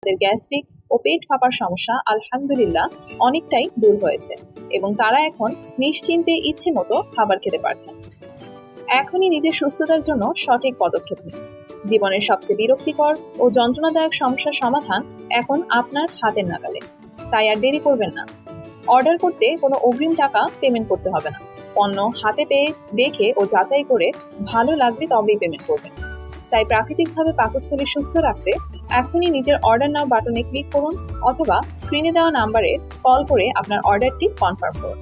তাদের গ্যাস্ট্রিক ও পেট ফাঁপার সমস্যা আলহামদুলিল্লাহ অনেকটাই দূর হয়েছে এবং তারা এখন নিশ্চিন্তে ইচ্ছে মতো খাবার খেতে পারছেন। এখনই নিজের সুস্থতার জন্য সঠিক পদক্ষেপ নিন। জীবনের সবচেয়ে বিরক্তিকর ও যন্ত্রণাদায়ক সমস্যার সমাধান এখন আপনার হাতের নাগালে। তাই আর দেরি করবেন না। অর্ডার করতে কোনো অগ্রিম টাকা পেমেন্ট করতে হবে না। পণ্য হাতে পেয়ে দেখে ও যাচাই করে ভালো লাগবে তবেই পেমেন্ট করবেন। তাই প্রাকৃতিকভাবে পাকস্থলী সুস্থ রাখতে এখনই নিজের অর্ডার নাও বাটনে ক্লিক করুন অথবা স্ক্রিনে দেওয়া নাম্বারে কল করে আপনার অর্ডারটি কনফার্ম করুন।